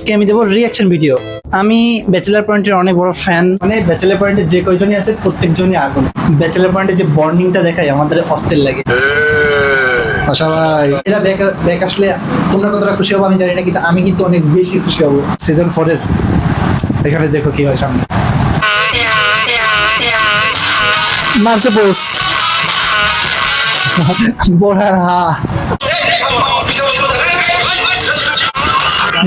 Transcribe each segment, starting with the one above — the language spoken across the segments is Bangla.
আজকে আমি দেবো রিয়াকশন ভিডিও। আমি ব্যাচেলার পয়েন্টের অনেক বড় ফ্যান, মানে ব্যাচেলার পয়েন্টের যে কয়জনই আছে প্রত্যেকজনই আগুন। ব্যাচেলার পয়েন্টের যে বন্ডিংটা দেখায় আমাদের অস্থির লাগে। আশা ভাই, এটা ব্যাক আসলে তোমরা কতটা খুশি হবো আমি জানি না, কিন্তু আমি কিন্তু অনেক বেশি খুশি হবো। সিজন 4 এর এখানে দেখো কি হয় সামনে। মারছে বস বোরার হা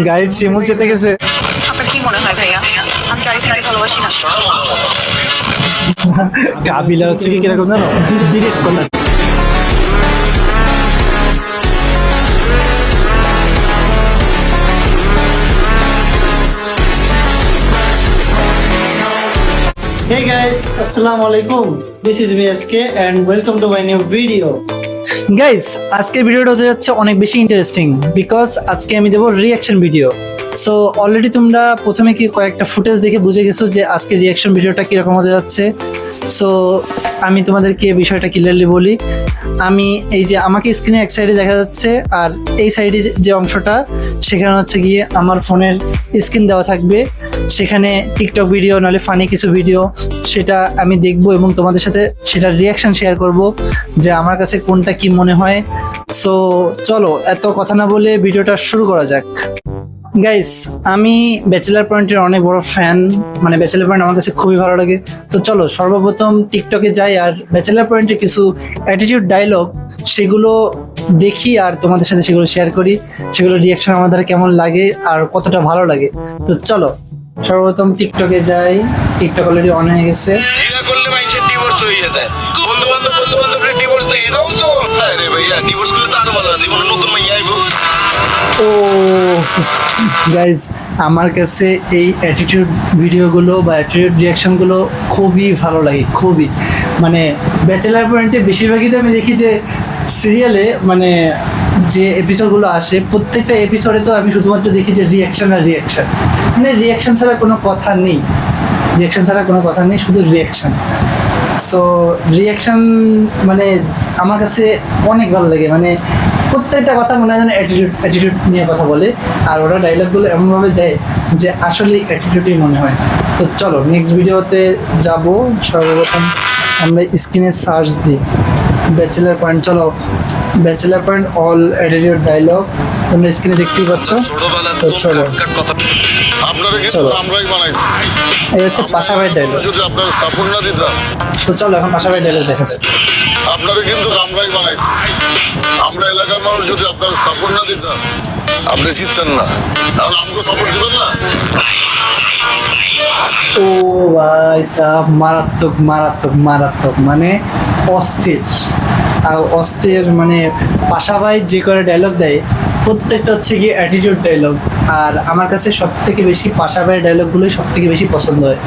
গাইস, শিমুল যেতে গেছে। আপনার কি মনে হয় ভাইয়া, আমি গাড়ি থেকে ভালোবাসি না? কাবিলা হচ্ছে কি কিরকম জানো, ডিরেক্ট কথা। Hey guys, assalamu alaikum. This is BSK and welcome to my new video. Guys, আজকের ভিডিওটা হতে যাচ্ছে অনেক বেশি ইন্টারেস্টিং বিকজ আজকে আমি দেবো রিয়াকশন ভিডিও। সো অলরেডি তোমরা প্রথমে কি কয়েকটা ফুটেজ দেখে বুঝে গেছো যে আজকে রিয়াকশন ভিডিওটা কীরকম হতে যাচ্ছে। সো আমি তোমাদেরকে বিষয়টা ক্লিয়ারলি বলি। আমি এই যে আমাকে স্ক্রিনে এক সাইডে দেখা যাচ্ছে আর এই সাইডে যে অংশটা সেখানে হচ্ছে গিয়ে আমার ফোনের স্ক্রিন দেওয়া থাকবে। সেখানে টিকটক ভিডিও নাহলে ফানি কিছু ভিডিও সেটা আমি দেখবো এবং তোমাদের সাথে সেটার রিয়াকশন শেয়ার করব যে আমার কাছে কোনটা কি মনে হয়। সো চলো এত কথা না বলে ভিডিওটা শুরু করা যাক। গাইস, আমি ব্যাচেলার পয়েন্টের অনেক বড় ফ্যান, মানে ব্যাচেলার পয়েন্ট আমার কাছে খুবই ভালো লাগে। তো চলো সর্বপ্রথম টিকটকে যাই আর ব্যাচেলার পয়েন্টের কিছু অ্যাটিটিউড ডায়লগ সেগুলো দেখি আর তোমাদের সাথে সেগুলো শেয়ার করি, সেগুলো রিয়াকশন আমাদের কেমন লাগে আর কতটা ভালো লাগে। তো চলো সর্বপ্রথম টিকটকে যাই। টিকটক অলরেডি অন হয়ে গেছে। ও গাইজ, আমার কাছে এই অ্যাটিটিউড ভিডিওগুলো বা অ্যাটিটিউড রিয়াকশনগুলো খুবই ভালো লাগে, খুবই। মানে ব্যাচেলার পয়েন্টে বেশিরভাগই তো আমি দেখি যে সিরিয়ালে মানে যে এপিসোডগুলো আসে প্রত্যেকটা এপিসোডে তো আমি শুধুমাত্র দেখি যে রিয়াকশন আর রিয়াকশন, মানে রিয়াকশন ছাড়া কোনো কথা নেই, রিয়াকশন ছাড়া কোনো কথা নেই, শুধু রিয়াকশন। সো রিয়াকশন মানে আমার কাছে অনেক ভালো লাগে, মানে প্রত্যেকটা কথা মনে হয় যেন অ্যাটিটিউড নিয়ে কথা বলে আর ওরা ডায়লগগুলো এমনভাবে দেয় যে আসলে অ্যাটিটিউডই মনে হয়। তো চলো নেক্সট ভিডিওতে যাব। সর্বপ্রথম আমরা স্ক্রিনে সার্চ দিই ব্যাচেলার পয়েন্ট। চলো bachelor point all attitude dialogue তোমরা স্ক্রিনে দেখতেই পাচ্ছ। তো চলো চলো, এই হচ্ছে পাশা ভাইয়ের ডায়লগ। তো চলো এখন পাশা ভাইয়ের ডায়লগ দেখা যায়। আপনারা কিন্তু আমরাই বানাইছি, আমরা এলাকার মানুষ যদি আপনারা সাপোর্ট না দিতাম আপনি জিততেন না, তাহলে আমাকে সাপোর্ট দিবেন না। ও ভাই সাহেব, মারাত্মক মারাত্মক মারাত্মক, মানে অস্থির আর অস্থির। মানে পাশা ভাই যে করে ডায়লগ দেয় প্রত্যেকটা হচ্ছে গিয়ে অ্যাটিটিউড ডায়লগ, আর আমার কাছে সব থেকে বেশি পাশা ভাইয়ের ডায়লগগুলোই সব থেকে বেশি পছন্দ হয়।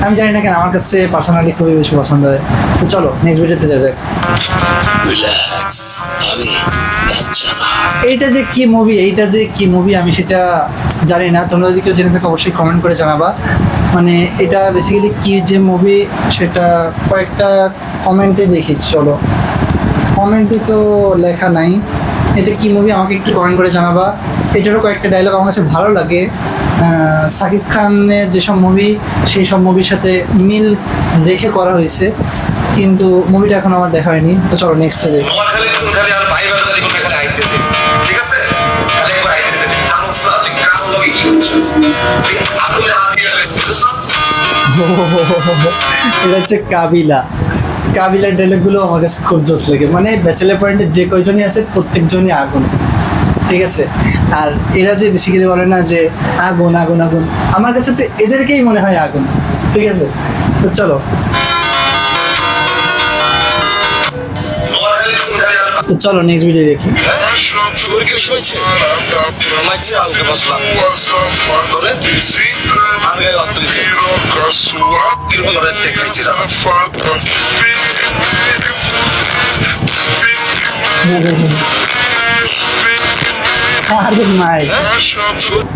আমি জানি না কেন আমার কাছে পার্সোনালি খুবই বেশি পছন্দ হয়। তো চলো নেক্সট ভিডিওতে যাওয়া যাক। এইটা যে কি মুভি, এইটা যে কি মুভি আমি সেটা জানি না, তোমরা যদি কেউ জেনে থাকো অবশ্যই কমেন্ট করে জানাবা। মানে এটা বেসিক্যালি কি যে মুভি সেটা কয়েকটা কমেন্টে দেখি। চলো কমেন্টে তো লেখা নাই, এটা কি মুভি আমাকে একটু কমেন্ট করে জানাবা। এটারও কয়েকটা ডায়লগ আমার কাছে ভালো লাগে। সাকিব খানের যেসব মুভি সেই সব মুভির সাথে মিল রেখে করা হয়েছে, কিন্তু মুভিটা এখন আমার দেখা হয়নি। তো চলো নেক্সটে যাই। এটা হচ্ছে কাবিলা। কাবিলার ডায়লগগুলো আমার কাছে খুব জোস লাগে, মানে ব্যাচেলার পয়েন্টের যে কয়জনই আছে প্রত্যেকজনই আগুন, ঠিক আছে। আর এরা যে বেসিক্যালি বলে না যে আগুন আগুন আগুন, আমার কাছে তো এদেরকেই মনে হয় আগুন, ঠিক আছে। তো চলো তো চলো নেক্সট ভিডিও দেখি।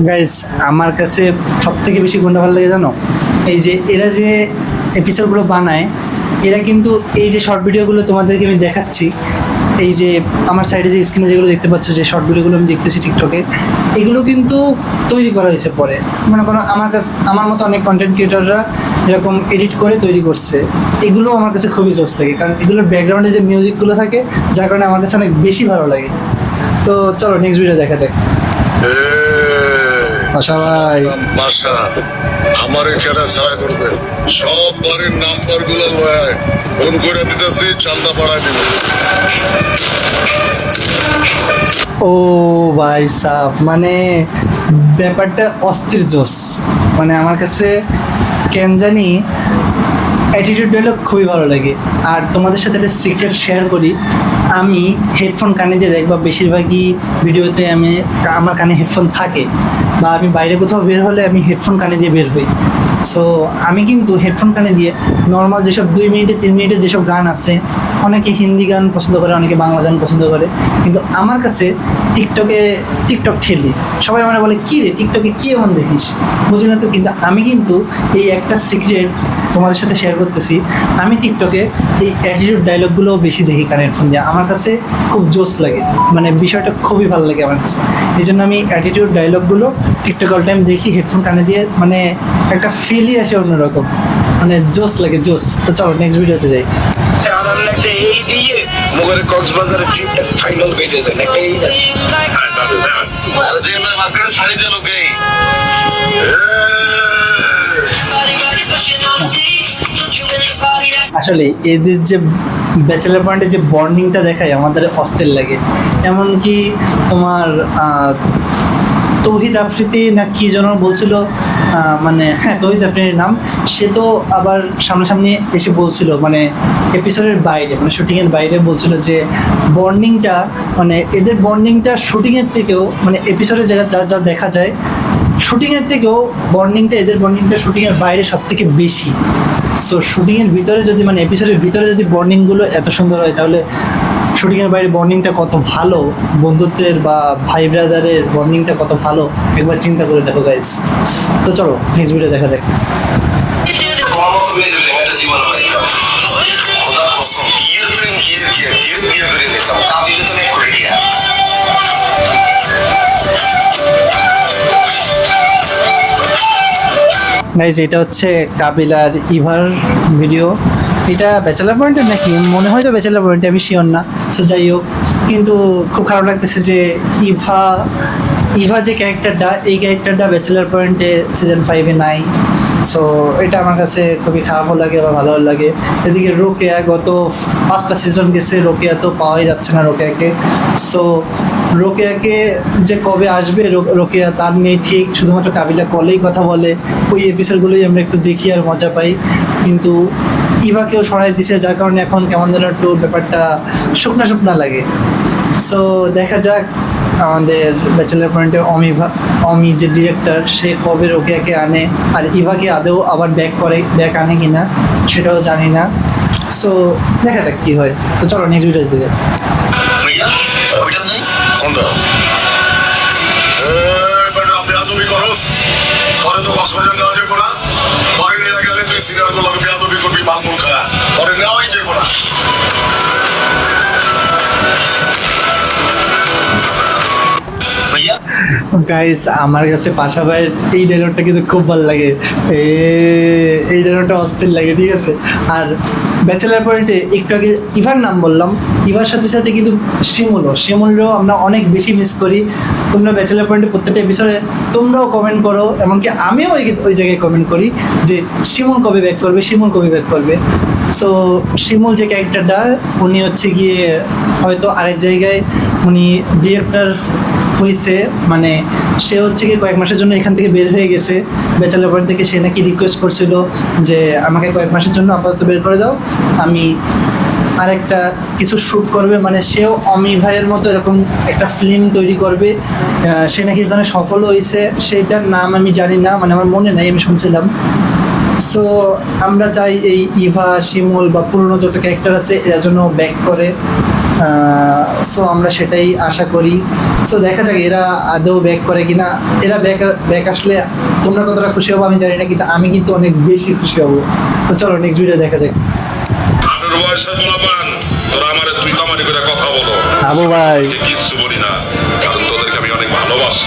গাইস, আমার কাছে সব থেকে বেশি কোনটা ভালো লাগে জানো? এই যে এরা যে এপিসোডগুলো বানায়, এরা কিন্তু এই যে শর্ট ভিডিওগুলো তোমাদেরকে আমি দেখাচ্ছি, এই যে আমার সাইডে যে স্ক্রিনে যেগুলো দেখতে পাচ্ছ, যে শর্ট ভিডিওগুলো আমি দেখতেছি টিকটকে, এগুলো কিন্তু তৈরি করা হয়েছে পরে। মনে করো আমার মতো অনেক কন্টেন্ট ক্রিয়েটাররা এরকম এডিট করে তৈরি করছে। এগুলো আমার কাছে খুবই জোস লাগে, কারণ এগুলোর ব্যাকগ্রাউন্ডে যে মিউজিকগুলো থাকে, যার কারণে আমার কাছে অনেক বেশি ভালো লাগে। তো চলো নেক্সট ভিডিও দেখা যাক। আশা ভাই, বাসা আমার এখানে ছাড়া করবে, সব বাড়ির নাম্বার গুলো লয় ফোন করে দিতেছি, চান্দা পাড়ায় দিবে। ও ভাই সাহ, মানে ব্যাপারটা অস্থির জোস। মানে আমার কাছে কেন জানি অ্যাটিটিউড ডায়লগ খুবই ভালো লাগে। আর তোমাদের সাথে একটা সিক্রেট শেয়ার করি, আমি হেডফোন কানে দিয়ে দেখবা বেশিরভাগই ভিডিওতে আমার কানে হেডফোন থাকে, বা আমি বাইরে কোথাও বের হলে আমি হেডফোন কানে দিয়ে বের হই। সো আমি কিন্তু হেডফোন কানে দিয়ে নর্মাল যেসব 2 মিনিটে 3 মিনিটে যেসব গান আছে, অনেকে হিন্দি গান পছন্দ করে, অনেকে বাংলা গান পছন্দ করে, কিন্তু আমার কাছে টিকটক ঠেলি। সবাই আমার বলে কী রে টিকটকে কী এমন দেখিস, বুঝি না তো। কিন্তু আমি কিন্তু এই একটা সিক্রেট তোমাদের সাথে শেয়ার করতেছি, আমি টিকটকে এই অ্যাটিটিউড ডায়লগগুলো বেশি দেখি কানে হেডফোন দিয়ে। আমার কাছে খুব জোস লাগে, মানে বিষয়টা খুবই ভালো লাগে আমার কাছে। এই জন্য আমি অ্যাটিটিউড ডায়লগগুলো টিকটক অল টাইম দেখি হেডফোন কানে দিয়ে, মানে একটা ফিলই আসে অন্যরকম, মানে জোস লাগে জোস। তো চলো নেক্সট ভিডিওতে যাই। এই দিয়ে মোগরের কক্সবাজারের ট্রিপটা ফাইনাল হয়ে যায় একটা এই আর যে না মাকে ছাড়ি দিল কে? আসলে এদের যে ব্যাচেলার পয়েন্টের যে বন্ডিংটা দেখায় আমাদের অস্থির লাগে। এমনকি তোমার তৌহিদ আফ্রিদি না কি যেন বলছিল, মানে হ্যাঁ তৌহিদ আফ্রিদির নাম, সে তো আবার সামনাসামনি এসে বলছিল, মানে এপিসোডের বাইরে, মানে শুটিংয়ের বাইরে বলছিল যে বন্ডিংটা, মানে এদের বন্ডিংটা শুটিংয়ের থেকেও, মানে এপিসোডে যা দেখা যায় শুটিংয়ের থেকেও বন্ডিংটা, এদের বন্ডিংটা শুটিংয়ের বাইরে সব থেকে বেশি। সো শুটিংয়ের ভিতরে যদি, মানে এপিসোডের ভিতরে যদি বন্ডিংগুলো এত সুন্দর হয়, তাহলে শুটিংয়ের বাইরে বন্ডিংটা কত ভালো, বন্ধুত্বের বা ভাই ব্রাদারের বন্ডিংটা কত ভালো, একবার চিন্তা করে দেখো গাইস। তো চলো নেক্সট ভিডিও দেখা যাক। জীবন হয় খোদা কসম বিয়ের প্রেম বিয়ে করে নিতাম কাবিলে তো নেই করে দিয়া গাইজ এটা হচ্ছে কাবিল আর ইভার ভিডিও। এটা ব্যাচেলার পয়েন্টের নাকি, মনে হয় তো ব্যাচেলার পয়েন্টে, আমি শিওর না। সো যাই হোক, কিন্তু খুব খারাপ লাগতেছে যে ইভা যে ক্যারেক্টারটা, এই ক্যারেক্টারটা ব্যাচেলার পয়েন্টে সিজন 5-এ নাই। সো এটা আমার কাছে খুবই খারাপও লাগে আবার ভালোও লাগে। এদিকে রোকেয়া গত 5টা সিজন গেছে, রোকেয়া তো পাওয়াই যাচ্ছে না রোকেয়াকে। সো রোকেয়াকে যে কবে আসবে, রোকেয়া তার মেয়ে ঠিক, শুধুমাত্র কাবিলা কলেই কথা বলে, ওই এপিসোডগুলোই আমরা একটু দেখি আর মজা পাই। কিন্তু ইভাকেও সরাই দিছে, যার কারণে এখন কেমন যেন একটু ব্যাপারটা শুকনা শুকনা লাগে। সো দেখা যাক আমাদের ব্যাচেলার পয়েন্টে অমি যে ডিরেক্টর, সে কবে রোকেয়াকে আনে, আর ইভাকে আদৌ আবার ব্যাক আনে কিনা সেটাও জানি না। সো দেখা যাক কী হয়। তো চলো নেক্সট ভিডিওতে যাই। ভাইয়া ওইটা নেই কোনটা? আপনি আদবি করস, পরে তো কক্সবাজার নেওয়া যাবে না, পরে নিয়ে গেলে তুই সিনিয়র গুলো বেয়াদবি করবি, মালমুল খা, পরে নেওয়াই যাবে না। ভাইয়া গাইস আমার কাছে পাশা ভাইয়ের এই ডায়লগটা কিন্তু খুব ভালো লাগে, এই ডায়লগটা অস্থির লাগে, ঠিক আছে। আর ব্যাচেলার পয়েন্টে একটু আগে ইভার নাম বললাম, ইভার সাথে সাথে কিন্তু শিমুলও আমরা অনেক বেশি মিস করি। তোমরা ব্যাচেলার পয়েন্টে প্রত্যেকটা এপিসোডে তোমরাও কমেন্ট করো, এমনকি আমিও ওই জায়গায় কমেন্ট করি যে শিমুল কবে ব্যাক করবে। সো শিমুল যে ক্যারেক্টারটা, উনি হচ্ছে গিয়ে হয়তো আরেক জায়গায় উনি ডিরেক্টর হয়েছে, মানে সে হচ্ছে কি কয়েক মাসের জন্য এখান থেকে বের হয়ে গেছে ব্যাচেলার পয়েন্ট থেকে। সে নাকি রিকোয়েস্ট করছিল যে আমাকে কয়েক মাসের জন্য আপাতত বের করে দাও, আমি আরেকটা কিছু শ্যুট করবে, মানে সেও অমি ভাইয়ের মতো এরকম একটা ফিল্ম তৈরি করবে। সে নাকি এখানে সফল হয়েছে, সেইটার নাম আমি জানি না, মানে আমার মনে নাই, আমি শুনছিলাম। সো আমরা চাই এই ইভা, শিমুল বা পুরনো যত ক্যারেক্টার আছে এরা যেন ব্যাক করে। সো আমরা সেটাই আশা করি। সো দেখা যাক এরা আদৌ ব্যাক করে কিনা। এরা ব্যাক আসলে তোমরা কতটা খুশি হবো আমি জানি না, কিন্তু আমি কিন্তু অনেক বেশি খুশি হব। তো চলো নেক্সট ভিডিও দেখা যাক। আপনার বয়সের বলাবান তোরা আমারে তুই কামারি করে কথা বলো, আবু ভাই কিচ্ছু বলি না, কারণ তোদেরকে আমি অনেক ভালোবাসি।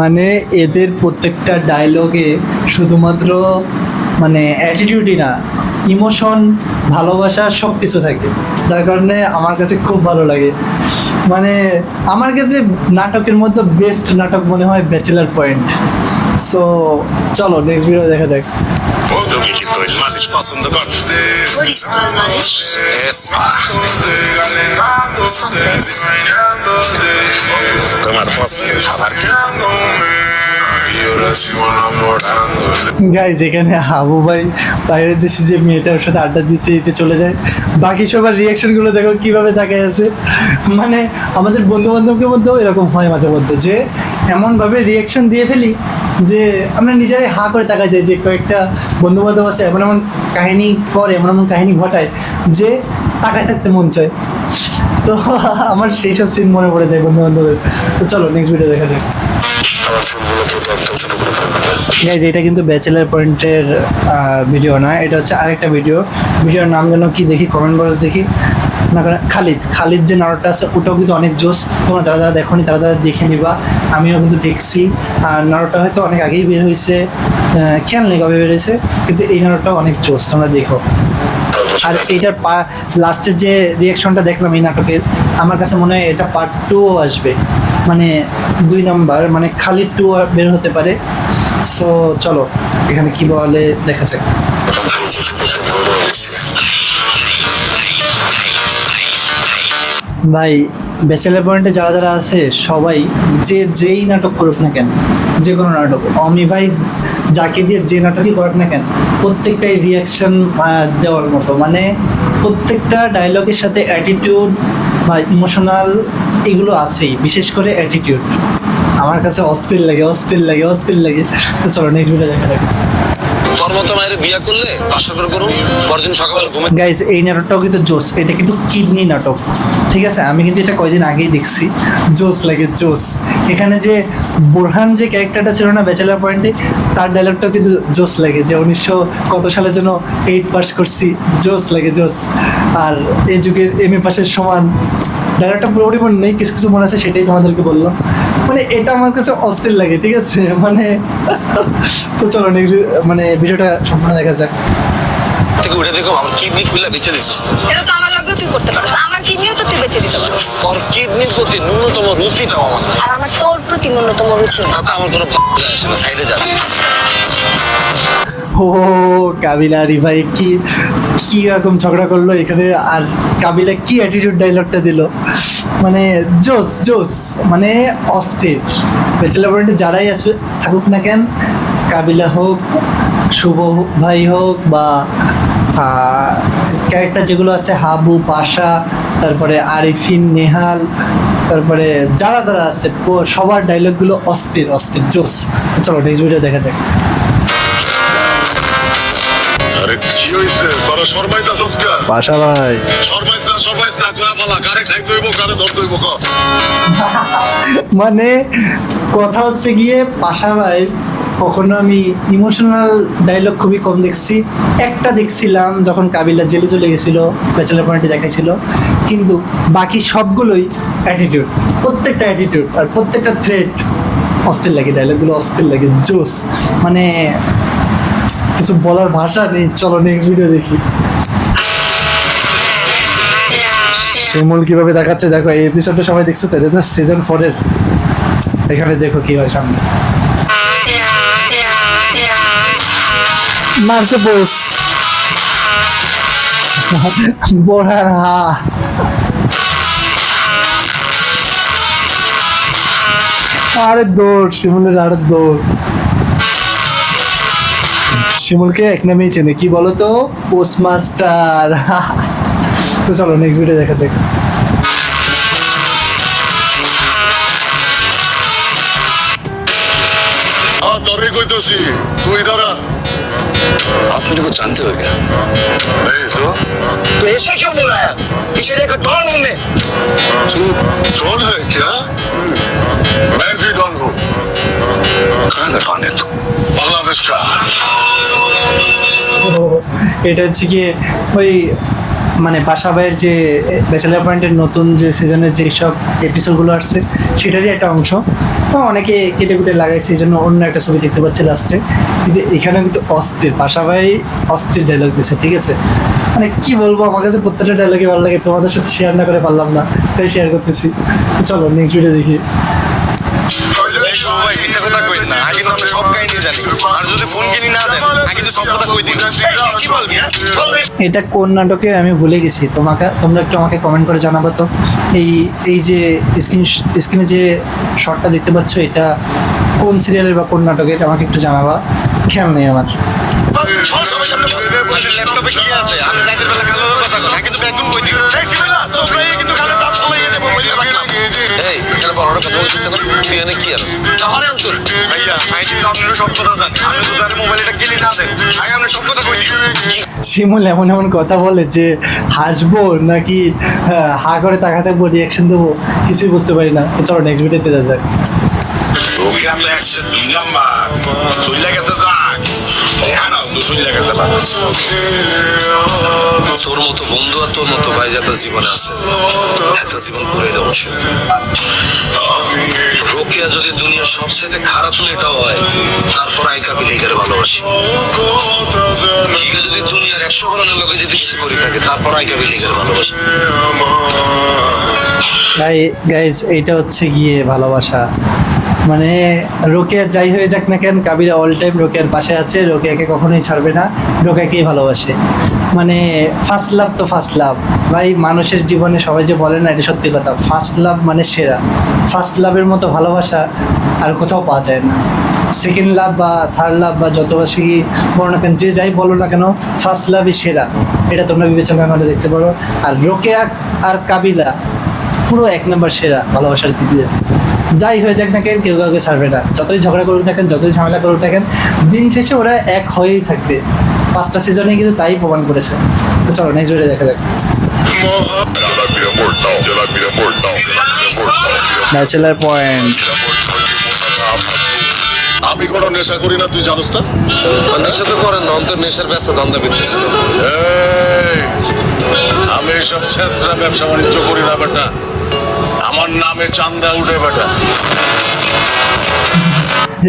মানে এদের প্রত্যেকটা ডায়লগে শুধুমাত্র মানে অ্যাটিটিউডই না, ইমোশন, ভালোবাসা সব কিছু থাকে, যার কারণে আমার কাছে খুব ভালো লাগে। মানে আমার কাছে নাটকের মধ্যে বেস্ট নাটক মনে হয় ব্যাচেলার পয়েন্ট। সো চলো নেক্সট ভিডিও দেখা যাক। তুমি কি তৈল মালিশ পছন্দ কর? তোমার পছন্দের খাবার কি? গাইজ এখানে হাবু ভাই বাইরের দেশে যে মেয়েটার সাথে আড্ডা দিতে দিতে চলে যায়, বাকি সবার রিয়াকশনগুলো দেখো কিভাবে তাকায় আছে। মানে আমাদের বন্ধু বান্ধবকে মধ্যেও এরকম হয় মাঝে মধ্যে, যে এমনভাবে রিয়াকশন দিয়ে ফেলি যে আমরা নিজেরাই হা করে তাকায় যাই, যে কয়েকটা বন্ধু বান্ধব আছে এমন এমন কাহিনী করে, এমন এমন কাহিনী ঘটায় যে তাকায় থাকতে মন চায়। তো আমার সেই সব সিন মনে পড়ে যায় বন্ধু বান্ধবের। তো চলো নেক্সট ভিডিও দেখা যাক। আমার ফুলগুলো তো একদম ছোট করে ফেলবে। গাইজ এটা কিন্তু ব্যাচেলার পয়েন্টের ভিডিও না, এটা হচ্ছে আরেকটা ভিডিও। ভিডিওর নাম যেন কি দেখি, কমেন্ট বক্স দেখি না, খালিদ যে নাটকটা আছে ওটাও কিন্তু অনেক জোস। তোমরা যারা যারা দেখোনি তারা তারা দেখে নিবা, আমিও কিন্তু দেখছি। আর নাটকটা হয়তো অনেক আগেই বের হয়েছে, খেয়াল নেই কবে বের হয়েছে, কিন্তু এই নাটকটাও অনেক জোস, তোমরা দেখো। আর এইটার লাস্টের যে রিয়াকশনটা দেখলাম এই নাটকের, আমার কাছে মনে হয় এটা পার্ট 2ও আসবে, মানে 2 নাম্বার, মানে খালিদ 2 বের হতে পারে। সো চলো এখানে কি বলে দেখা যাক। ভাই ব্যাচেলার পয়েন্টে যারা যারা আছে সবাই যেই নাটক করুক না কেন, যে কোনো নাটক, অমি ভাই যাকে দিয়ে যে নাটকই করুক না কেন, প্রত্যেকটাই রিয়াকশন দেওয়ার মতো। মানে প্রত্যেকটা ডায়লগের সাথে অ্যাটিটিউড বা ইমোশনাল এগুলো আছেই, বিশেষ করে অ্যাটিটিউড। আমার কাছে অস্থির লাগে। তো চলো নেক্সট ভিডিও দেখা যাক। তোর মতো মায়ের বিয়ে করলে বাসা করে করুন, পরদিন সকালে ঘুমে। গাইজ এই নাটকটাও কিন্তু জোস, এটা কিন্তু কিডনি নাটক, ঠিক আছে? আমি কিন্তু এটা কয়দিন আগেই দেখছি, জোস লাগে জোস। এখানে যে বোরহান যে ক্যারেক্টারটা ছিল না ব্যাচেলার পয়েন্টে, তার ডায়লগটাও কিন্তু জোস লাগে, যে 1900 কত সালে যেন 8 পাস করছি, জোস লাগে জোস। আর এই যুগের MA পাসের সমান, ডায়লগটা পুরোপুরি মনে নেই, কিছু কিছু মনে আছে, সেটাই তোমাদেরকে বললাম। মানে এটা আমার কাছে অস্থির লাগে, ঠিক আছে? মানে তো চলো নেক্সট মানে ভিডিওটা সম্পূর্ণ দেখা যাক। থেকে উঠে দেখো আমার কিডনি খুলে বেঁচে দিচ্ছিস। এটা তো আমার লাগবে, তুই করতে পারিস, আমার কিডনিও তো তুই বেঁচে দিতে পারিস। তোর কিডনির প্রতি ন্যূনতম রুচিটাও আমার নেই। আর আমার তোর প্রতি ন্যূনতম রুচি নেই। তাতে আমার কোনো যায় আসে না, সাইডে যাবে। ও কাবিলা রিভাই কি রকম ঝগড়া করলো এখানে, আর কাবিলা কি অ্যাটিটিউড ডায়লগটা দিল, মানে জোস, মানে অস্থির। ব্যাচেলার পয়েন্টে যারাই আসবে থাকুক না কেন, কাবিলা হোক, শুভ ভাই হোক, বা ক্যারেক্টার যেগুলো আছে হাবু, পাশা, তারপরে আরিফিন, নেহাল, তারপরে যারা যারা আছে সবার ডায়লগগুলো অস্থির জোস। তো চলো নেক্সট ভিডিও দেখা যাক। আরে কি হইছে, তোরা শর্মাইতাছস কে? পাশা ভাই শর্মাইছ না কয়া ফালা, কারে খাইতে হইব, কারে ধরতে হইব ক। মানে কথা হচ্ছে গিয়ে পাশা ভাই কখনো আমি ইমোশনাল ডায়লগ খুবই কম দেখছি। একটা দেখছিলাম যখন কাবিলা জেলে চলে গেছিলো, ব্যাচেলার পয়েন্টে দেখাইছিল, কিন্তু বাকি সবগুলোই অ্যাটিটিউড, প্রত্যেকটা অ্যাটিটিউড আর প্রত্যেকটা থ্রেড অস্থির লাগে, ডায়লগগুলো অস্থির লাগে, জোস। মানে কিছু বলার ভাষা নেই। চলো নেক্সট ভিডিও দেখি। শিমুল কিভাবে দেখাচ্ছে দেখো, এই এপিসোডটা সবাই দেখছো তো, এটা সিজন 4-এর। এখানে দেখো কি হয় সামনে, মারছে বস বোরহান, হা আরে দৌড় শিমুলের, আরে দৌড়। শিমুলকে এক নামেই চেনে, কি বলতো, পোস্ট মাস্টার। তো চলো নেক্সট ভিডিও দেখা যাক। তোরই কইতেছি, তুই দাঁড়া। आप मुझे कुछ जानते हो क्या? नहीं तो ऐसे क्यों बोला है? इसे लेकर डॉन हूं मैं। तू डॉन है क्या? मैं भी डॉन हूँ। कहाँ का डॉन है तू? बांग्लादेश का। এটা হচ্ছে গিয়ে ওই মানে বাসা ভাইয়ের যে ব্যাচেলার পয়েন্টের নতুন যে সিজনের যে সব এপিসোডগুলো আসছে সেটারই একটা অংশ। তো অনেকে কেটে কুটে লাগাইছে, এই জন্য অন্য একটা ছবি দেখতে পাচ্ছে লাস্টে। কিন্তু এখানে কিন্তু অস্থির, বাসা ভাই অস্থির ডায়লগ দিছে, ঠিক আছে? মানে কি বলবো, আমার কাছে প্রত্যেকটা ডায়লগই ভালো লাগে, তোমাদের সাথে শেয়ার না করে পারলাম না, তাই শেয়ার করতেছি। তো চলো নেক্সট ভিডিও দেখি। এই সবাই মিথ্যা কথা কই না, আগে তো আমি সব কাহিনী জানি। আর যদি ফোন কিনি না দেন, আগে তো সব কথা কই দিন। কি বলবি? এটা কোন নাটকে আমি ভুলে গেছি, তোমরা একটু আমাকে কমেন্ট করে জানাবো তো। এই যে স্ক্রিনে যে শর্টটা দেখতে পাচ্ছ, এটা কোন সিরিয়ালের বা কোন নাটকের, আমাকে একটু জানাবা, খেয়াল নেই আমার। ল্যাপটপে কি আছে? আমি রাতের বেলা কালো কথা কই, আগে তো একদম কই দিন। এই সিমেলা, তোমরা কিন্তু কালো দাঁত ফলাই গেছে, মোবাইলে রাখলাম। এই, এখানে বড়রা কথা বলতেছে না, তুই এনে কি আর? তাহলে আনতো। ভাইয়া, আমি কিন্তু আপনারা সব কথা জানি। আমি তো জানি মোবাইলটা কিনে না দেন। আগে আমরা সব কথা কই দিই। শিমুল এমন এমন কথা বলে যে হাসবো নাকি হা করে তাকাতে থাকবো, রিয়াকশন দেবো, কিছুই বুঝতে পারি না। তো চলো নেক্সট ভিডিওতে যা যাক। ওকে আমরা একশো 2 নাম্বার চলে গেছে যাক হ্যাঁ না তো চলে গেছে না তোর মতো বন্ধু আর তোর মতো ভাই যাতে জীবনে আছে, একটা জীবন পুরে দেবো। রোকেয়া যদি দুনিয়ার সবচেয়ে খারাপ মেয়েটা হয়, তারপর আইকা বিলিকের ভালোবাসি। হিগে যদি দুনিয়ার 100 ধরনের লোকে যদি কিছু করি থাকে, তারপর আইকা বিলিকের ভালোবাসি। গাইজ এইটা হচ্ছে গিয়ে ভালোবাসা। মানে রোকেয়া যাই হয়ে যাক না কেন, কাবিরা অল টাইম রোকেয়ার পাশে আছে, রোকেয়াকে কখনোই ছাড়বে না, রোকেয়াকেই ভালোবাসে। মানে ফার্স্ট লাভ তো ফার্স্ট লাভ ভাই, মানুষের জীবনে সবাই যে বলে না, এটা সত্যি কথা। ফার্স্ট লাভ মানে সেরা, ফার্স্ট লাভের মতো ভালোবাসা আর কোথাও পাওয়া যায় না। সেকেন্ড লাভ বা থার্ড লাভ বা যতবাসী বলো না কেন, যে যাই বলো না কেন, ফার্স্ট লাভই সেরা, এটা তোমরা বিবেচনা করে দেখতে পারো। আর রোকেয়া আর কাবিলা পুরো 1 নম্বর সেরা ভালোবাসার দিক দিয়ে। যাই হয়ে যাক না কেন, কেউ কাউকে ছাড়বে না, যতই ঝগড়া করুক না কেন, যতই ঝামেলা করুক না কেন, দিন শেষে ওরা এক হয়েই থাকবে। 5টা সিজনে কিন্তু তাই প্রমাণ করেছে। তো চলো নেক্সট ভিডিও দেখা যাক। Bachelor point. আমি কোনো নেশা করি না, তুই জানোস না? নেশা তো করেন না, অন্তর নেশার ব্যবসা ধান্দা করতেছে। এই, আমি এসব শেষরা ব্যবসা বাণিজ্য করি না বেটা, আমার নামে চান্দা উঠে বেটা।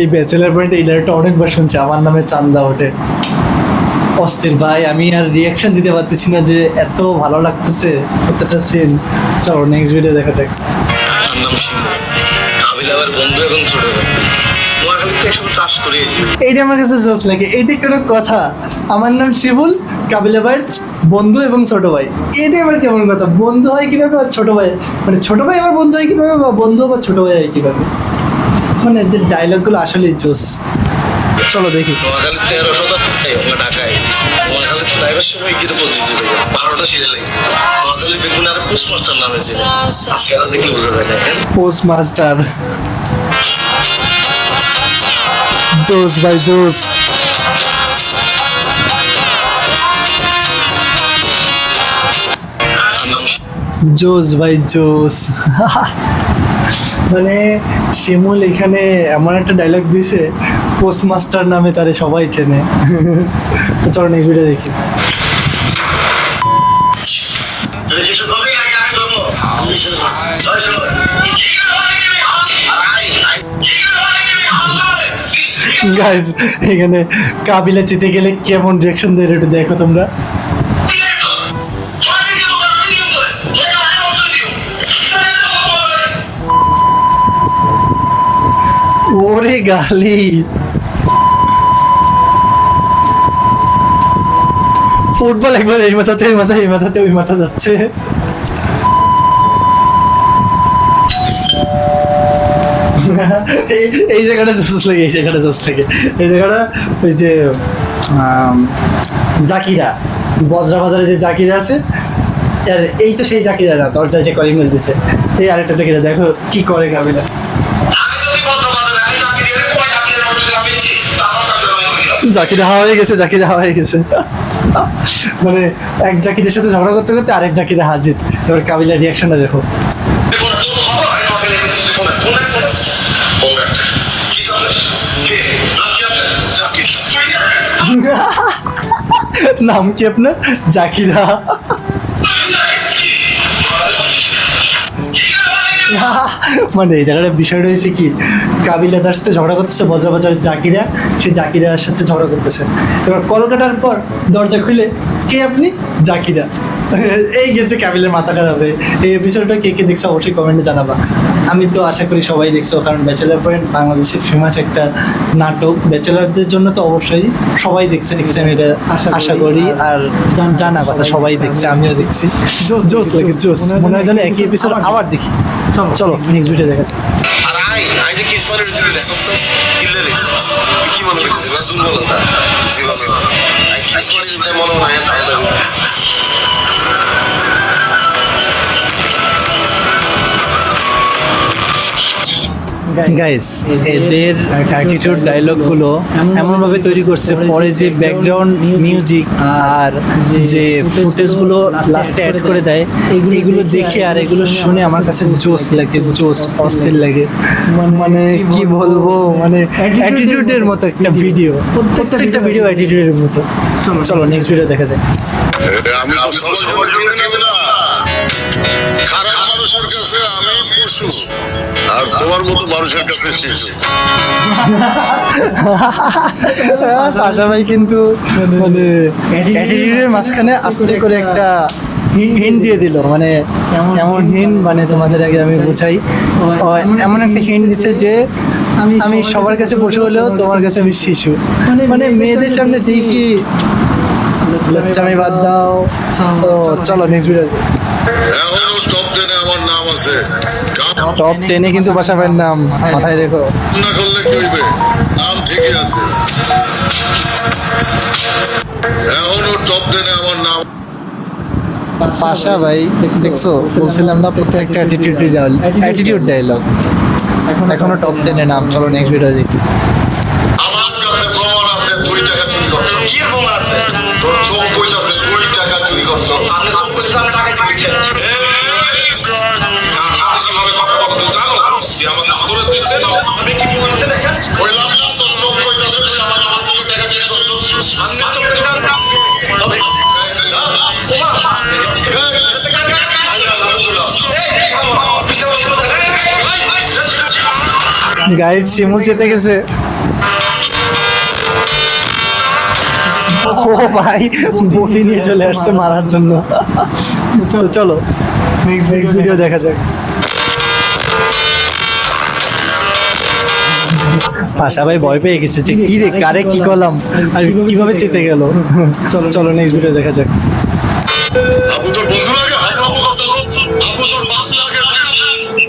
এই ব্যাচেলার পয়েন্টে এই ডায়লগটা অনেকবার শুনছি, আমার নামে চান্দা ওঠে। অস্থির ভাই, আমি আর রিয়াকশন দিতে পারতেছি না, যে এত ভালো লাগতেছে প্রত্যেকটা সিন। চলো নেক্সট ভিডিও দেখা যাক। আমার নাম শিমু, কাবিল আমার বন্ধু এবং ছোট ভাই। মহাখালীতে একসাথে চাষ করিয়েছি। এইটা আমার কাছে জোস লাগে, এইটা কোনো কথা? আমার নাম শিবুল, কাবিলা ভাইয়ের বন্ধু এবং ছোট ভাই, এটা আবার কেমন কথা? বন্ধু হয় কিভাবে আর ছোট ভাই, মানে ছোট ভাই আমার বন্ধু হয় কিভাবে, বা বন্ধু আবার ছোট ভাই হয় কিভাবে? মানে এদের ডায়লগগুলো আসলেই জোস। চলো দেখি। মহাখালী 1300 আমরা ঢাকা আইছি। মহাখালী ড্রাইভার সময় গিয়ে পৌঁছেছি ভাইয়া, 12টা সিরিয়াল লাগছে। মহাখালী বেগুন আর পোস্ট মাস্টার নামে ছিল, সেটা দেখলে বোঝা যায় না। পোস্ট মাস্টার জোস ভাই, জোস। জোস ভাই, জোস। মানে শিমুল এখানে এমন একটা ডায়লগ দিয়েছে, পোস্ট মাস্টার নামে তারে সবাই চেনে। তো চলো নেক্সট ভিডিও দেখি। গাইস এখানে কাবিলা জিতে গেলে কেমন রিয়াকশন দেয় একটু দেখো তোমরা। ওরে গালি, ফুটবল একবার এই মাথাতে এই মাথা, এই মাথাতে ওই মাথা যাচ্ছে। এই জায়গাটা জোস লাগে, এই জায়গাটা জোস লাগে, এই জায়গাটা ওই যে জাকিরা, বজরা বাজারে যে জাকিরা আছে, আর এই তো সেই জাকিরা না, দরজায় যে কলিং বেল দিছে, এই আরেকটা জাকিরা, দেখো কি করে কাবিলা। জাকিরা হাওয়া হয়ে গেছে, জাকিরা হাওয়া হয়ে গেছে। মানে এক জাকিরের সাথে ঝগড়া করতে করতে আরেক জাকিরা হাজির। এবার কাবিলার রিয়াকশনটা দেখো। নাম কি আপনার? জাকিরা। মানে এই জায়গাটা বিষয়টা হয়েছে কি, কাবিলা যার সাথে ঝগড়া করতেছে বজ্রবাজারের জাকিরা, সে জাকিরার সাথে ঝগড়া করতেছে। এবার কল কাটার পর দরজা খুলে, কে আপনি? জাকিরা। এই গেছে কাবিলের মাথা খারাপ হয়ে। এই এপিসোডটা কে কে দেখছো অবশ্যই কমেন্টে জানাবা। আমি তো আশা করি সবাই দেখছো, কারণ ব্যাচেলার পয়েন্ট বাংলাদেশের ফেমাস একটা নাটক। ব্যাচেলারদের জন্য তো অবশ্যই সবাই দেখছে আমি এটা আশা করি। আর জানা কথা সবাই দেখছে, আমিও দেখছি। জোস লাগে, জোস। মনে হয় যেন একই এপিসোড আবার দেখি। চলো চলো নেক্সট ভিডিও দেখা যাচ্ছে। আর আই যে কিস মানে রুচি দিলে কিল্লে লেগেছে কি মনে করছিস বা দুর্বলতা জীবনে আই কিস মানে রুচি মনে হয় গাইস, এদের অ্যাটিটিউড ডায়লগগুলো এমনভাবে তৈরি করছে, পরে যে ব্যাকগ্রাউন্ড মিউজিক আর যে ফুটেজগুলো লাস্টে অ্যাড করে দেয়, এগুলো দেখে আর এগুলো শুনে আমার কাছে জোস লাগে, জোস, অস্থির লাগে। মানে কি বলবো, মানে অ্যাটিটিউডের মতো একটা ভিডিও, প্রত্যেকটা ভিডিও অ্যাটিটিউডের মতো। চলো নেক্সট ভিডিও দেখা যায়। আমি তো সবার জন্য নেবে না। খারাপ মানুষের কাছে আমি পশু, আর তোমার মতো মানুষের কাছে শিশু। আশা ভাই কিন্তু মানে অ্যাটিটিউডের মাঝখানে আস্তে করে একটা হিন্ট দিয়ে দিল। মানে এমন হিন্ট, মানে তোমাদের আগে আমি বোঝাই, এমন একটা হিন্ট দিচ্ছে যে আমি সবার কাছে বসে হলেও তোমার কাছে আমি শিশু। মানে মেয়েদের সামনে ঠিকই লজ্জামি বাদ দাও। তো চলো নেক্সট ভিডিও। এখনো টপ 10 আমার নাম আছে। কাম টপ 10-এ কিন্তু বাসা ভাইয়ের নাম মাথায় রেখো। না করলে কি হইবে? নাম ঠিকই আছে। এখনো টপ 10 আমার নাম। পাশা ভাই দেখছো, বলছিলাম না প্রত্যেকটা অ্যাটিটিউড ডায়লগ। এখনো টপ 10-এ নাম। চলো নেক্সট ভিডিও দেখি। আমার কাছে প্রমাণ আছে 2 টাকা চুরি করছো। কি প্রমাণ আছে তোর চোখ কইতাছে 2 টাকা চুরি করছো। আপনি সব কিছু আমি টাকা দিয়েছেন কিভাবে কথা বলতে জানো যে আমার আদরে দিচ্ছেন আমি কি বলতে দেখেন কইলাম না তোর চোখ কইতাছে তুই আমার হাত থেকে টাকা চুরি করছো। আমি তো জানতাম গাইজ শিমুল চেতে গেছে। ও ভাই, বই নিয়ে চলে আসছে মারার জন্য। তো চলো নেক্সট ভিডিও দেখা যাক। পাশা ভাই ভয় পেয়ে গেছে যে কি রে, কারে কি করলাম আর কিভাবে চেতে গেল। চলো নেক্সট ভিডিও দেখা যাক। আবু তোর বন্ধু লাগে, আবু তোর বাপ লাগে।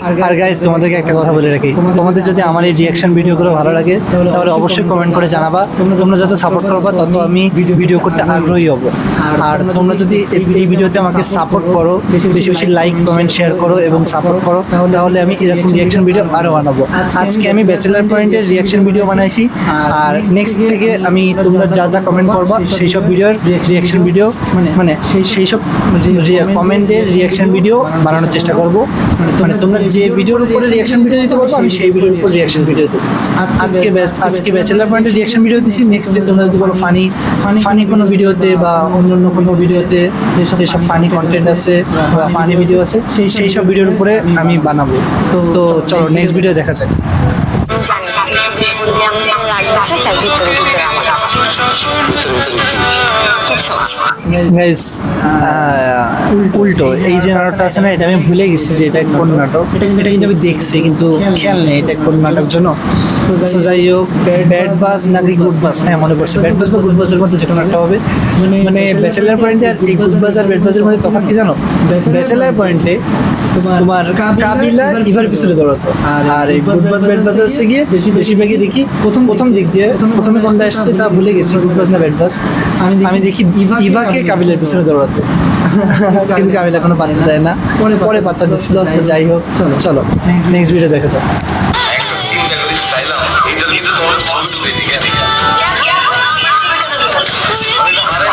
আর গাইজ তোমাদেরকে একটা কথা বলে রাখি, তোমাদের যদি আমার এই রিয়াকশন ভিডিওগুলো ভালো লাগে তাহলে অবশ্যই কমেন্ট করে জানাবা। তোমরা যত সাপোর্ট করবা তত আমি ভিডিও করতে আগ্রহী হব। আর তোমরা যদি এই ভিডিওতে আমাকে সাপোর্ট করো, বেশি বেশি লাইক কমেন্ট শেয়ার করো এবং সাপোর্ট করো, তাহলে আমি এরকম রিয়াকশন ভিডিও আরও বানাবো। আজকে আমি ব্যাচেলার পয়েন্টের রিয়াকশন ভিডিও বানাইছি, আর নেক্সট থেকে আমি তোমরা যা যা কমেন্ট করবা সেই সব ভিডিওর রিয়াকশন ভিডিও, মানে সেই সব কমেন্টের রিয়াকশন ভিডিও বানানোর চেষ্টা করবো। মানে তোমরা যে ভিডিওর উপরে রিয়াকশন ভিডিও দিতে পারবো আমি সেই ভিডিওর উপর রিয়াকশন ভিডিও দেবো। আজকে ব্যাচেলার পয়েন্টের রিয়াকশন ভিডিও দিচ্ছি। নেক্সট ডে তোমরা যদি বলো ফানি কোনো ভিডিওতে বা অন্য কোনো ভিডিওতে যেসব ফানি কন্টেন্ট আছে বা ফানি ভিডিও আছে সেই সব ভিডিওর উপরে আমি বানাবো। তো চলো নেক্সট ভিডিও দেখা যাক। গাইস, উল্টো এই যে নাটকটা আছে না, এটা আমি ভুলে গেছি যে এটা কোন নাটক। এটা কিন্তু আমি দেখছি কিন্তু খেয়াল নেই এটা কোন নাটক জন্য। তো যাই হোক, ব্যাড বাজ নাকি গুড বাজ, হ্যাঁ মনে পড়ছে, ব্যাড বাজ বা গুড বাজের মধ্যে যে কোনো একটা হবে। মানে ব্যাচেলার পয়েন্টে আর এই গুড বাজ আর ব্যাড বাজের মধ্যে তফাৎ কি জানো? ব্যাচেলার পয়েন্টে তোমার কাবিলা ইভার পিছনে দৌড়াতো, আর এই গুড বাজ ব্যাড বাজ হচ্ছে গিয়ে বেশিরভাগই দেখি প্রথম দিক দিয়ে। প্রথমে কোনটা আসছে তা ভুলে গেছি, গুড বাজ না ব্যাড বাজ। আমি দেখি ইভাকে কাবিলার পিছনে দৌড়াতে, কিন্তু কাবিলা কোনো পাত্তা দেয় না, পরে পাত্তা দিচ্ছিল। আচ্ছা যাই হোক, চলো নেক্সট ভিডিও দেখা যাক। একটা সিন দেখলি চাইলাম এটা কিন্তু তোমার ছবি তুলে দিকে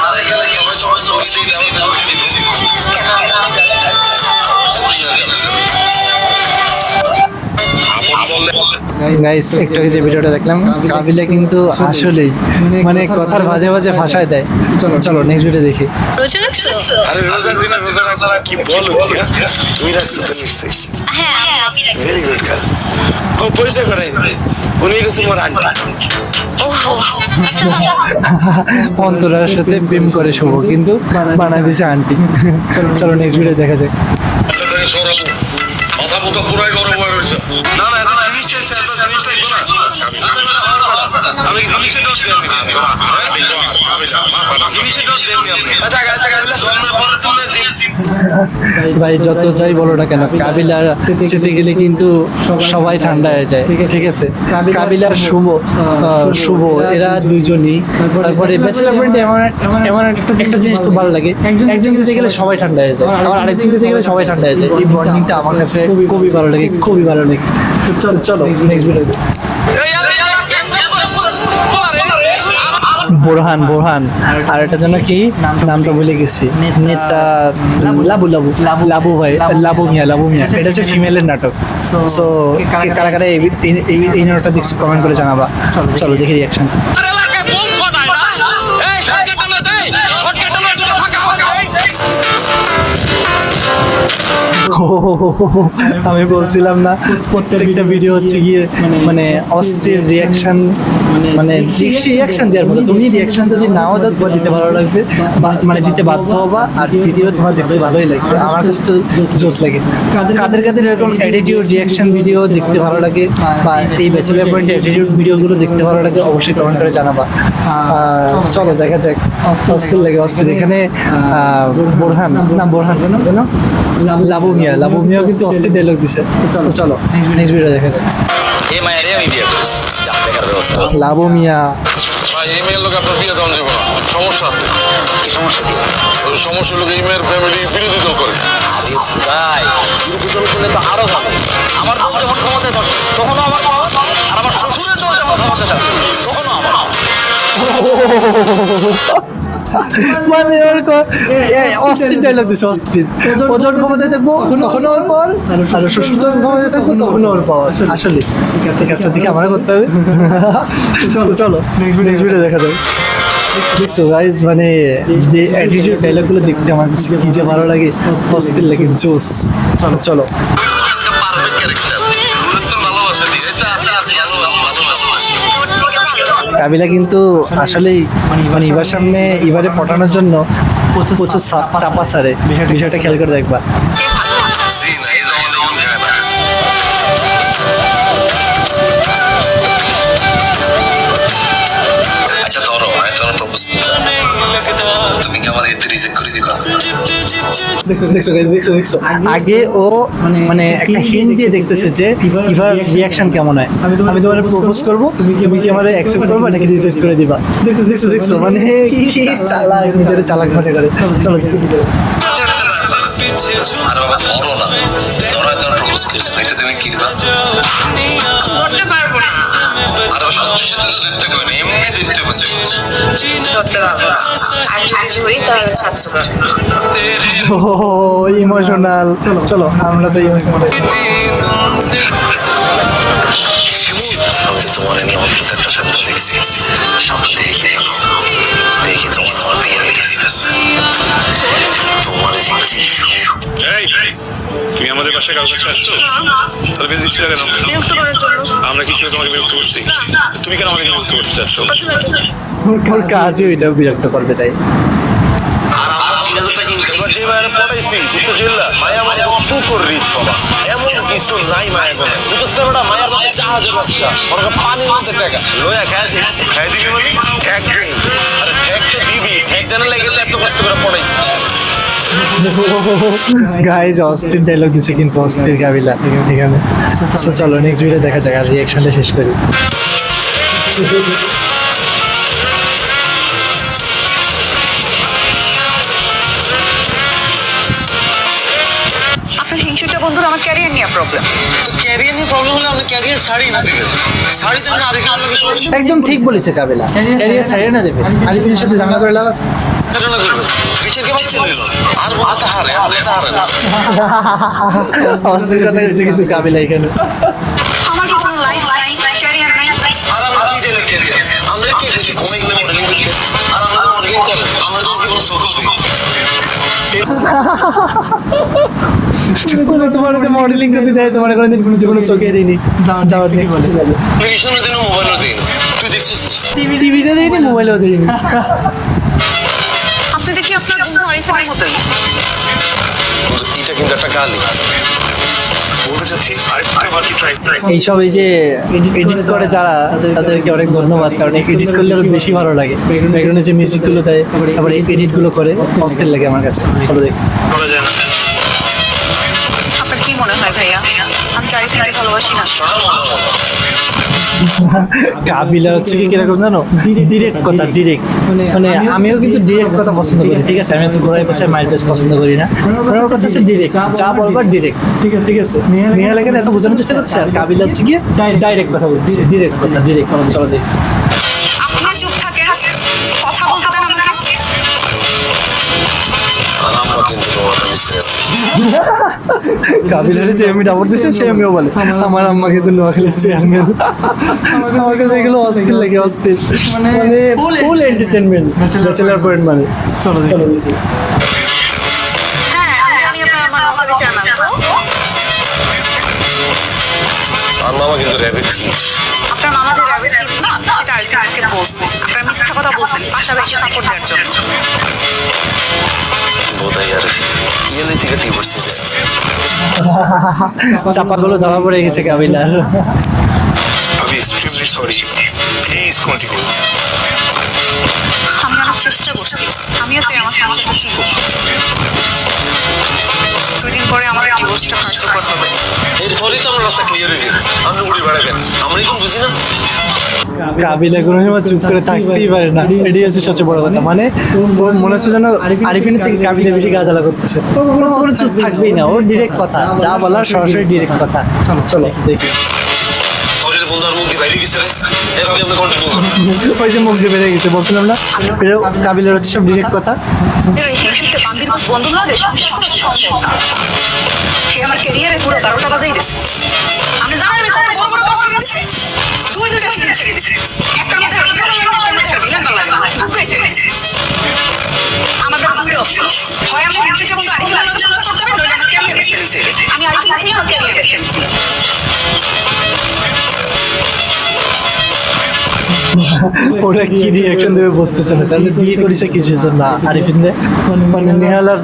হারে গেলে সবাই ছবি দিয়ে দাও গাইস একটু আগে যে ভিডিওটা দেখলাম, কাবিলা কিন্তু আসলেই মানে কথার মাঝে মাঝে ভাষায় দেয়। চলো নেক্সট ভিডিও দেখি। রোজা রাখছো? আরে রোজার দিনে রোজা রাখা কি বলো? তুমি রাখছো তো নিশ্চয়ই। হ্যাঁ আমি রাখছি। Very good girl. ও পরিচয় করাই উনি গেছে মোর আন্টি। ওহো অন্তরার সাথে প্রেম করে শুভ, কিন্তু বানাই দিয়েছে আন্টি। চলো নেক্সট ভিডিও দেখা যাক। সরাবো মাথা মুখা পুরাই গরম হয়ে রয়েছে। না না, এটা জিনিস চাইছে, এত জিনিস চাইবো না। আমি জিনিসের দোষ দিই আমি। জিনিসের দোষ দিই আমি। আচ্ছা জন্মের পরে তুমি ভাই যত যাই বলো না কেন, কাবিলার যেতে গেলে কিন্তু সবাই ঠান্ডা হয়ে যায়, ঠিক আছে? কাবিলার শুভ এরা দুইজনই। তারপরে ব্যাচেলার পয়েন্টে এমন একটা জিনিস খুব ভালো লাগে, একজন যেতে গেলে সবাই ঠান্ডা হয়ে যায়, আবার আরেকজন যেতে গেলে সবাই ঠান্ডা হয়ে যায়। এই বন্ডিংটা আমার কাছে খুবই ভালো লাগে, খুবই ভালো লাগে। তো চলো নেক্সট ভিডিও। বোরহান আর এটার জন্য কি নামটা ভুলে গেছি, নেতা লাবু ভাই, লাবু মিয়া। এটা হচ্ছে ফিমেলের নাটক। সো কারা কারা এই নাটকটা দেখছি কমেন্ট করে জানাবা। চলো দেখি রিয়াকশন। আমি বলছিলাম না, প্রত্যেকটা ভিডিও হচ্ছে গিয়ে মানে অস্থির রিয়াকশন, মানে রিয়াকশন দেওয়ার মতো। তুমি রিয়াকশন যদি নাও দাও, তোমার দিতে ভালো লাগবে, মানে দিতে বাধ্য হবা, আর ভিডিও তোমার দেখতে ভালোই লাগবে। আমার কাছে তো জোস লাগে। কাদের এরকম অ্যাটিটিউড রিয়াকশন ভিডিও দেখতে ভালো লাগে, বা এই ব্যাচেলার পয়েন্ট অ্যাটিটিউড ভিডিওগুলো দেখতে ভালো লাগে, অবশ্যই কমেন্ট করে জানাবা। চলো দেখা যাক। অস্থির লাগে, অস্থির। এখানে বোরহান কেন লাবু মিয়া কিন্তু অস্থির ডায়লগ দিছে। চলো নেক্সট ভিডিও দেখা যাক। এই মায়েরে আমি বিয়ে করছি, যা দেখার ব্যবস্থা আছে। লাবু মিয়া ভাই এই মেয়ের লোক আপনার বিয়ে দেওয়া যাবে না, সমস্যা আছে। কি সমস্যা কি? ওই সমস্যা লোক এই মেয়ের ফ্যামিলি বিরোধী দল করে। আরে ভাই, বিরোধী দল করলে তো আরো ভালো। আমার দল যখন ক্ষমতায় থাকবে তখনও আমার পাওয়া, আর আমার শ্বশুরের দল যখন ক্ষমতায় থাকবে তখনও আমার পাওয়া। মানে অস্থির ডায়লগ দিছে, অস্থির। ওজন ক্ষমতায় থাকবো তখনও ওর পাওয়ার, আর শ্বশুর যখন ক্ষমতায় থাকবো তখনও ওর পাওয়ার। আসলে কাজটার দিকে আমার করতে হবে। চলো নেক্সট ভিডিও দেখা যাবে। দেখছো গাইজ, মানে অ্যাটিটিউড ডায়লগগুলো দেখতে আমার কাছে কি যে ভালো লাগে, অস্থির লাগে, জোস। চলো পারফেক্ট ক্যারেক্টার। তো ভালোবাসা দিয়েছে, আছে ভালোবাসি। কাবিলা কিন্তু আসলেই মানে এবারে পটানোর জন্য প্রচুর চাপা সারে। বিষয়টা খেয়াল করে দেখবা। জি না, এই যেমন খায় না। আচ্ছা ধরো আমি তোমার প্রপোজ তুমি কি আমার এতে রিজেক্ট করে দিবা? দেখছো আগে ও মানে একটা হিন্ট দিয়ে দেখতেছে যে এবার রিয়াকশন কেমন হয়। আমি তোমার প্রপোজ করবো, তুমি কি আমার অ্যাকসেপ্ট করবে নাকি রিজেক্ট করে দিবা? দেখছো মানে কি চালাক, নিজের চালাক মনে করে। চলো দেখি আর বাবা ধরো না, ধরো তোমার প্রপোজ করছি, এটা তুমি কি দিবা? ধরতে পারবো না। আর সবচেয়ে সাথে দেখতে কই না, এমনি দেখতে বলছে। ধরতে পারবো না। আর যদি ধরি তাহলে ছাত্র। ইমোশনাল। চলো আমরা তো ইমোশনাল। আমি তো তোমার এমনি অদ্ভুত একটা শব্দ দেখছি, সামনে দেখি তোমার বিয়ে হয়ে গেছে। তোমার তুমি আমাদের বাসায় কারোর কাছে আসছো, তাহলে বেশ দিচ্ছিলে কেন? বিরক্ত করার জন্য। আমরা কি কেউ তোমাকে বিরক্ত করছি? তুমি কেন আমাকে বিরক্ত করতে চাচ্ছ? ওর কাজই ওইটা বিরক্ত করবে, তাই। আর আমরা সিরিয়াসটা কিন্তু এবার যে মায়ের পড়াইছি কিছু জিল্লা মায়া মানে সুকর রিচ বাবা, এমন কিছু নাই মায়া কোনো বুঝতে পারো না। মায়ের মধ্যে জাহাজের ব্যবসা, ওর পানির মধ্যে টাকা লয়া খাই দিবি মানে ঠ্যাক দিবি। আরে ঠ্যাক তো দিবি, ঠ্যাক জানা লেগে গেলে এত কষ্ট করে পড়াইছি। গাইজ অস্থির ডায়লগ দিছে কিন্তু অস্থির কাবিলা এখানে। চলো নেক্সট ভিডিও দেখা যাক, আর রিয়াকশনটা শেষ করি। আপনার হিংসুটা বন্ধুর আমার ক্যারিয়ার নিয়ে প্রবলেম। তো ক্যারিয়ার নিয়ে প্রবলেম হলে আপনি ক্যারিয়ার শাড়ি না দিবেন, শাড়ি দেবেন না আরেকজন আপনাকে সমস্যা একদম ঠিক বলেছে কাবিলা, ক্যারিয়ার সাইডে না দেবে। আলিফিনের সাথে ঝামেলা করে লাভ আছে? না করবেন পিছের কে বাচ্চা নিল আর মাথা হারে না। অস্থির কথা হয়েছে কিন্তু কাবিলা এখানে। আমার কি কোনো লাইফ নাই? বলছি ঘুমাই গেলে মডেলিং করতে আর আমরা মডেলিং করেন আমরা তো জীবন সত্যি তোমার মডেলিং করতে দেয় তোমার কোনোদিন কোনো জীবনে চোখে দিইনি দাওয়াত নেই বলে টেলিভিশনে দিন মোবাইলও দিন তুই দেখছিস টিভিতে দেয়নি মোবাইলেও দেয়নি আপনি দেখি আপনার বন্ধু আরিফের মতোই। এটা কিন্তু একটা গালি বলতে চাচ্ছি আরেকবার কি ট্রাই এইসব এই যে এডিট করে যারা তাদেরকে অনেক ধন্যবাদ, কারণ এডিট করলে আরো বেশি ভালো লাগে। ব্যাকগ্রাউন্ডে যে মিউজিকগুলো দেয় তারপরে এডিট গুলো করে অস্থির লাগে আমার কাছে। চলো দেখি করা যায় না আপনার কি মনে হয় ভাইয়া আমি কি আরিফকে ভালোবাসি না? কাবিলা হচ্ছে কি কিরকম জানো, ডিরেক্ট কথা, ডিরেক্ট মানে আমিও কিন্তু ডিরেক্ট কথা পছন্দ করি, ঠিক আছে? আমি তো ঘোরায় পেছায় মাইন্ড পছন্দ করি না। ওনার কথা হচ্ছে ডিরেক্ট, যা বলবার ডিরেক্ট, ঠিক আছে? ঠিক আছে, নেহাল এখানে এত বোঝানোর চেষ্টা করছে, আর কাবিলা হচ্ছে কি ডাইরেক্ট কথা বলছে, ডিরেক্ট কথা, ডিরেক্ট। চলো দেখি আপনি চুপ থাকেন, কথা বলতে দেন আমাকে। আমরা কিন্তু তোমার মিশে কাবিলারে যে আমি ডাবল দিছে সে আমিও বলে আমার আম্মাকে তো নোয়াখালী চেয়ারম্যান। আমার কাছে এগুলো অস্থির লাগে, অস্থির মানে ফুল এন্টারটেনমেন্ট, ব্যাচেলার পয়েন্ট মানে। চলো দেখি হ্যাঁ আমি জানি আপনার আমার নোয়াখালী চেয়ারম্যান। আর মামা কিন্তু র্যাবিট চিজ আপনার মামা যে র্যাবের চিফ না সেটা আরিফকে আমাকে বলছে। আপনার মিথ্যা কথা বলছেন পাশাপাশি সাপোর্ট দেওয়ার জন্য। বোধহয় আর ইয়েলি থেকে ডিভোর্স হয়েছে চাপাগুলো ধরা পড়ে গেছে কাবিলার। আমি এক্সট্রিমলি সরি প্লিজ কন্টিনিউ আমি অনেক চেষ্টা করছি, আমিও চাই আমার সংসারটা ঠিক হোক। 2 দিন পরে আমার ডিভোর্সটা কার্যকর হবে। এর ফলেই তো আমরা রাস্তা ক্লিয়ার হয়ে যাবে। আমরা উড়ি বেড়াবেন আমরা এখন বুঝি না কাবিলা কোনো সময় চুপ করে থাকতেই পারে না, এটাই হচ্ছে সবচেয়ে বড় কথা। মানে ওর মনে হচ্ছে যেন আরিফিনের থেকে কাবিলা বেশি গাজালা করতেছে। ও কোনো চুপ থাকবেই না, ওর ডিরেক্ট কথা, যা বলার সরাসরি ডিরেক্ট কথা। চলো চলো দেখি শরীরের বন্ধু আর মুখ দিয়ে বাইরে গেছে রে এভাবে আমরা কন্টিনিউ করবো ওই যে মুখ দিয়ে বেড়ে গেছে, বলছিলাম না কাবিলার হচ্ছে সব ডিরেক্ট কথা। এই হিংসুটে বান্দির বন্ধু লাগে সংসার করা সম্ভব না। সে আমার ক্যারিয়ারে পুরো 12টা বাজাই দিছে। আপনি জানেন আমি কত বড় বড় কাজ করেছি? 2-2টা ফিল্ম ছেড়ে দিছি। একটা মধ্যে ভালো লাগে না, একটা মধ্যে ভিলেন ভালো লাগে না। দুটোই ছেড়ে দিছি। আমাদের দুটো অপশন, হয় আমি হিংসুটে বন্ধু আরিফের লগে সংসার করতে হবে, নইলে আমি ক্যারিয়ার বেছে নিছি। আমি আরিফের সাথেই আমার ক্যারিয়ার বেছে নিছি। ওরা কি রিয়াকশন দেবে বুঝতেছে না, তাহলে বিয়ে করেছে কিসের জন্য আরিফিন রে? মানে নেহাল আর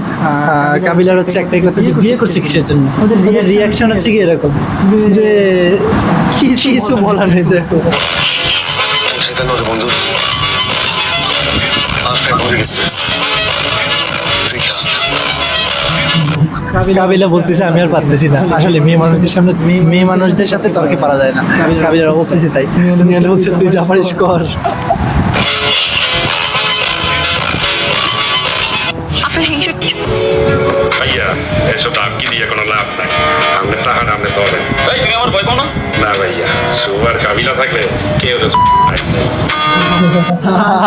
কাবিলার হচ্ছে একটাই কথা, যে বিয়ে করছে কিসের জন্য? ওদের রিয়াকশন হচ্ছে কি এরকম যে কিছু বলার নেই। দেখো খাইতে নরে বন্ধু আর ফ্যান হয়ে গেছে তুই খা কাবিলা বলতেছে আমি আর পারতেছি না। আসলে মেয়ে মানুষদের সামনে, মেয়ে মানুষদের সাথে তর্কে পারা যায় না। কাবিলার অবস্থা তাই। নিহাল বলছে তুই যা পারিস কর। আপনার হিংসুটে ভাইয়া এসব আপকি দিয়ে কোনো লাভ নাই। আপনি টাকা আপনি তবেন এই তুমি আমার ভয় পাও না না ভাইয়া সুবার কাবিলা থাকলে কেউ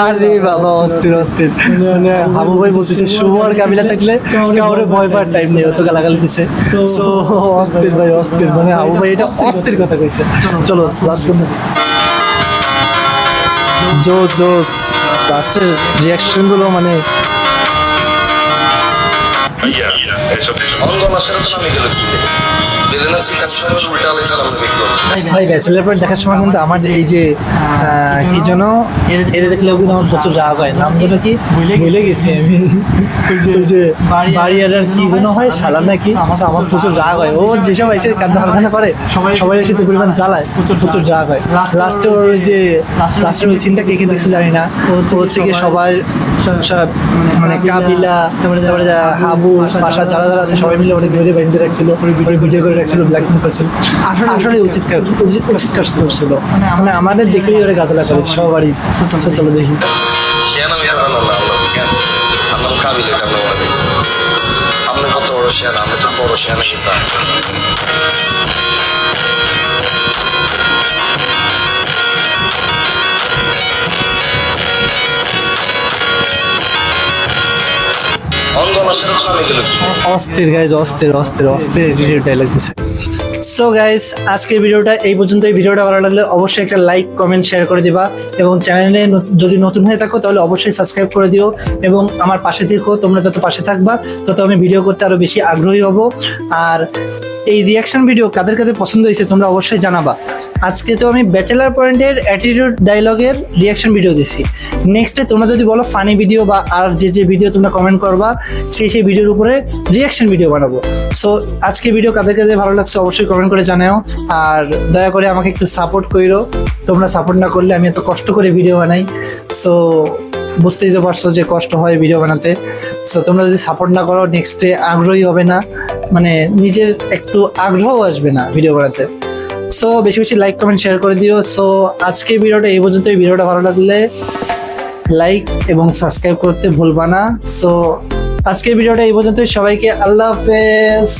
আরে বাবা অস্থির অস্থির। মানে হাবু ভাই বলতেছে শুভ আর কাবিলা থাকলে কাউরে ভয় পাওয়ার টাইম নেই, অত গালাগালি দিছে। সো অস্থির ভাই অস্থির, মানে হাবু ভাই এটা অস্থির কথা কইছে। চলো লাস্ট পর্যন্ত জোস লাস্টের রিয়াকশন গুলো মানে ভাইয়া এসব অঙ্গ মাসের তো নামে গেল কি বেলেনা সিকান সবার উল্টা আলাই সালাম দেখলো ভাই ব্যাচেলার পয়েন্ট দেখার সময় কিন্তু আমার এই যে কি যেন এর দেখলেও কিন্তু আমার প্রচুর রাগ হয়। নাম যেন কি ভুলে গেছি আমি, ওই যে বাড়িয়ার কি যেন হয় শালা নাকি, আমার প্রচুর রাগ হয়। ও যেসব এসে কান্না ফান্না করে সবাই এসে যে পরিমাণ জ্বালায়, প্রচুর রাগ হয়। লাস্টে ওর যে লাস্টের ওই সিনটা কে দেখছে জানি না, ও হচ্ছে কি সবার মানে কাবিলা তারপরে হাবু পাশা যারা যারা আছে সবাই মিলে অনেক ধরে বেঁধে রাখছিল, ভিডিও করে রাখছিল, ব্ল্যাকমেল করছিল। আসলে উচিত কাজ করছিল, মানে আমাদের দেখলেই ওরা গাদলা করে সবারই। চলো দেখি শেয়ার আমি আর আল্লাহ আল্লাহ কেন আল্লাহ কাবিল এটা আল্লাহ বলে দিয়েছে আপনি কত বড় শেয়ার আমি তো বড় শেয়ার নাকি তা অঙ্গ মাসের তো নামে গেল কি অস্থির গাইজ, অস্থির অস্থির অস্থির ডায়লগ দিছে। সো গাইস, আজকের ভিডিওটা এই পর্যন্ত। এই ভিডিওটা ভালো লাগলে অবশ্যই একটা লাইক, কমেন্ট, শেয়ার করে দিবা এবং চ্যানেলে যদি নতুন হয়ে থাকো তাহলে অবশ্যই সাবস্ক্রাইব করে দিও এবং আমার পাশে থেকো। তোমরা যত পাশে থাকবা তত আমি ভিডিও করতে আরো বেশি আগ্রহী হব। আর এই রিয়াকশন ভিডিও কাদের কাদের পছন্দ হয়েছে তোমরা অবশ্যই জানাবা। আজকে তো আমি ব্যাচেলার পয়েন্টের অ্যাটিটিউড ডায়লগের রিয়াকশন ভিডিও দিছি। নেক্সটে তোমরা যদি বলো ফানি ভিডিও বা আর যে ভিডিও তোমরা কমেন্ট করবা সেই ভিডিওর উপরে রিয়াকশন ভিডিও বানাবো। সো আজকে ভিডিও কাদের কাদের ভালো লাগছে অবশ্যই কমেন্ট করে জানাও। আর দয়া করে আমাকে একটু সাপোর্ট করো। তোমরা সাপোর্ট না করলে আমি এত কষ্ট করে ভিডিও বানাই। সো বুঝতেই তো পারছো যে কষ্ট হয় ভিডিও বানাতে। সো তোমরা যদি সাপোর্ট না করো নেক্সটে আগ্রহী হবে না, মানে নিজের একটু আগ্রহ আসবে না ভিডিও বানাতে। সো বেশি বেশি লাইক, কমেন্ট, শেয়ার করে দিও। সো আজকের ভিডিওটা এই পর্যন্ত। এই ভিডিওটা ভালো লাগলে লাইক এবং সাবস্ক্রাইব করতে ভুলবা না। সো আজকের ভিডিওটা এই পর্যন্ত। সবাইকে আল্লাহ হাফেজ।